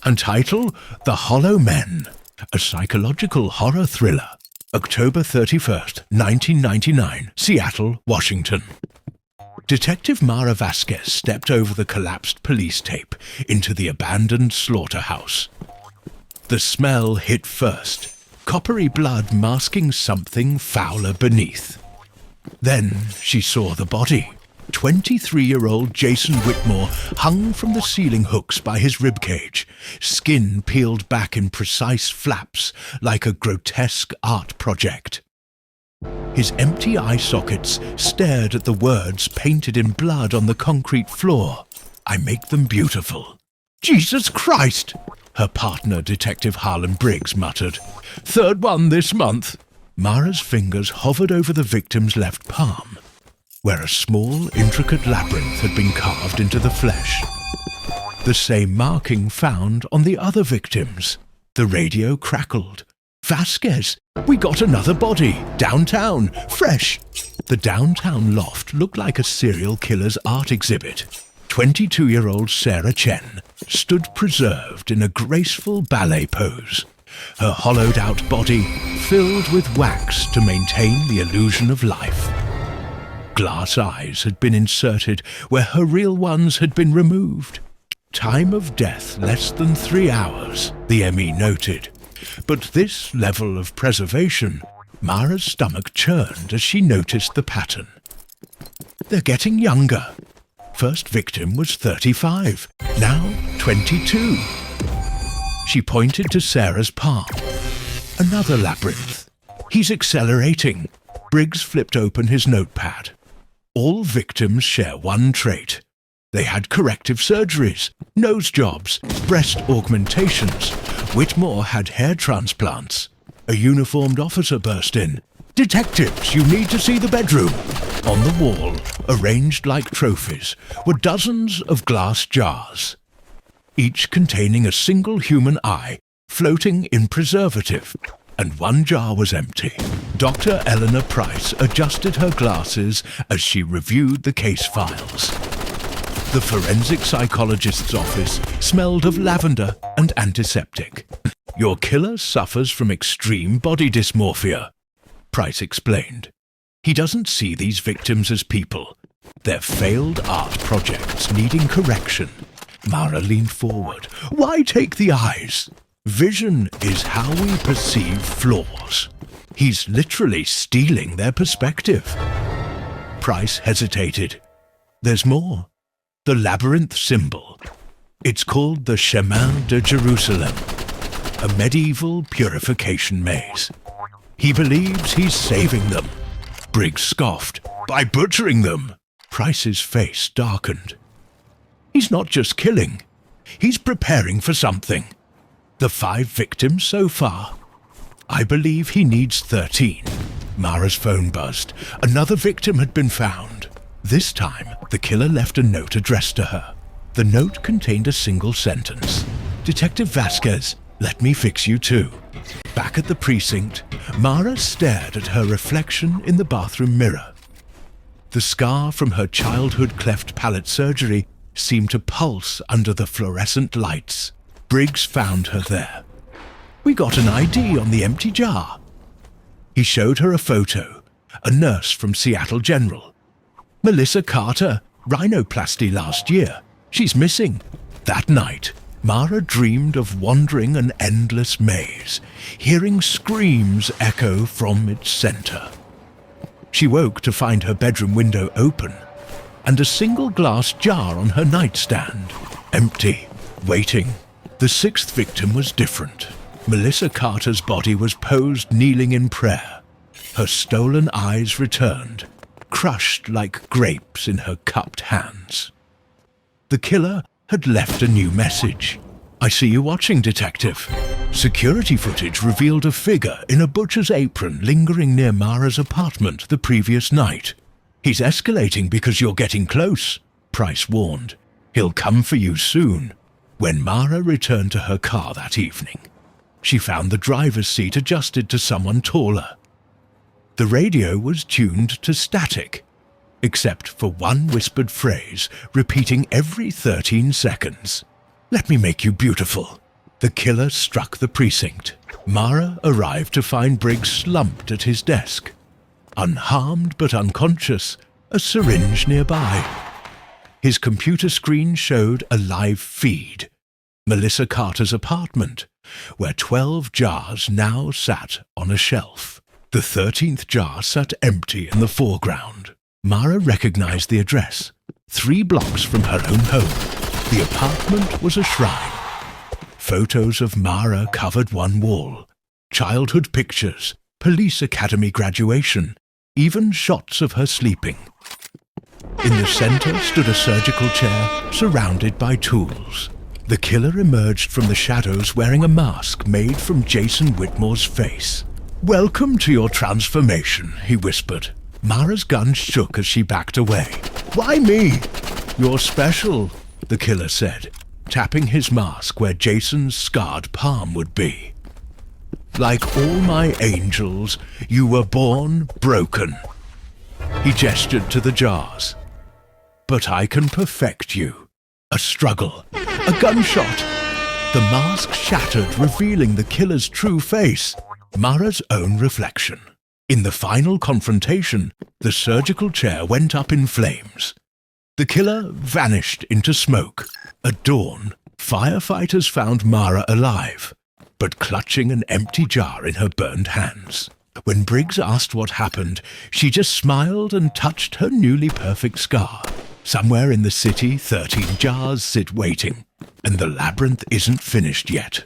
and title The Hollow Men, a psychological horror thriller. October 31st, 1999, Seattle, Washington. Detective Mara Vasquez stepped over the collapsed police tape into the abandoned slaughterhouse. The smell hit first, coppery blood masking something fouler beneath. Then she saw the body. 23-year-old Jason Whitmore hung from the ceiling hooks by his ribcage, skin peeled back in precise flaps like a grotesque art project. His empty eye sockets stared at the words painted in blood on the concrete floor. "I make them beautiful." "Jesus Christ!" her partner, Detective Harlan Briggs, muttered. "Third one this month." Mara's fingers hovered over the victim's left palm, where a small, intricate labyrinth had been carved into the flesh. The same marking found on the other victims. The radio crackled. "Vasquez, we got another body, downtown, fresh." The downtown loft looked like a serial killer's art exhibit. 22-year-old Sarah Chen stood preserved in a graceful ballet pose, her hollowed-out body filled with wax to maintain the illusion of life. Glass eyes had been inserted where her real ones had been removed. Time of death less than 3 hours, the ME noted. But this level of preservation, Mara's stomach churned as she noticed the pattern. They're getting younger. First victim was 35, now 22. She pointed to Sarah's palm. Another labyrinth. "He's accelerating." Briggs flipped open his notepad. All victims share one trait. They had corrective surgeries, nose jobs, breast augmentations. Whitmore had hair transplants. A uniformed officer burst in. "Detectives, you need to see the bedroom." On the wall, arranged like trophies, were dozens of glass jars, each containing a single human eye floating in preservative, and one jar was empty. Dr. Eleanor Price adjusted her glasses as she reviewed the case files. The forensic psychologist's office smelled of lavender and antiseptic. "Your killer suffers from extreme body dysmorphia," Price explained. "He doesn't see these victims as people. They're failed art projects needing correction." Mara leaned forward. "Why take the eyes? Vision is how we perceive flaws. He's literally stealing their perspective." Price hesitated. "There's more. The labyrinth symbol. It's called the Chemin de Jerusalem, a medieval purification maze. He believes he's saving them." Briggs scoffed. "By butchering them." Price's face darkened. "He's not just killing. He's preparing for something. The 5 victims so far. I believe he needs 13. Mara's phone buzzed. Another victim had been found. This time, the killer left a note addressed to her. The note contained a single sentence. "Detective Vasquez, let me fix you too." Back at the precinct, Mara stared at her reflection in the bathroom mirror. The scar from her childhood cleft palate surgery seemed to pulse under the fluorescent lights. Briggs found her there. "We got an ID on the empty jar." He showed her a photo, a nurse from Seattle General. "Melissa Carter, rhinoplasty last year. She's missing." That night, Mara dreamed of wandering an endless maze, hearing screams echo from its center. She woke to find her bedroom window open, and a single glass jar on her nightstand, empty, waiting. The 6th victim was different. Melissa Carter's body was posed kneeling in prayer. Her stolen eyes returned, crushed like grapes in her cupped hands. The killer had left a new message. "I see you watching, Detective." Security footage revealed a figure in a butcher's apron lingering near Mara's apartment the previous night. "He's escalating because you're getting close," Price warned. "He'll come for you soon." When Mara returned to her car that evening, she found the driver's seat adjusted to someone taller. The radio was tuned to static, except for one whispered phrase repeating every 13 seconds. "Let me make you beautiful." The killer struck the precinct. Mara arrived to find Briggs slumped at his desk. Unharmed but unconscious, a syringe nearby. His computer screen showed a live feed. Melissa Carter's apartment, where 12 jars now sat on a shelf. The 13th jar sat empty in the foreground. Mara recognized the address, 3 blocks from her own home. The apartment was a shrine. Photos of Mara covered one wall. Childhood pictures, police academy graduation, even shots of her sleeping. In the center stood a surgical chair surrounded by tools. The killer emerged from the shadows wearing a mask made from Jason Whitmore's face. "Welcome to your transformation," he whispered. Mara's gun shook as she backed away. "Why me?" "You're special," the killer said, tapping his mask where Jason's scarred palm would be. "Like all my angels, you were born broken." He gestured to the jars. "But I can perfect you." A struggle. A gunshot. The mask shattered, revealing the killer's true face. Mara's own reflection. In the final confrontation, the surgical chair went up in flames. The killer vanished into smoke. At dawn, firefighters found Mara alive, but clutching an empty jar in her burned hands. When Briggs asked what happened, she just smiled and touched her newly perfect scar. Somewhere in the city, 13 jars sit waiting, and the labyrinth isn't finished yet.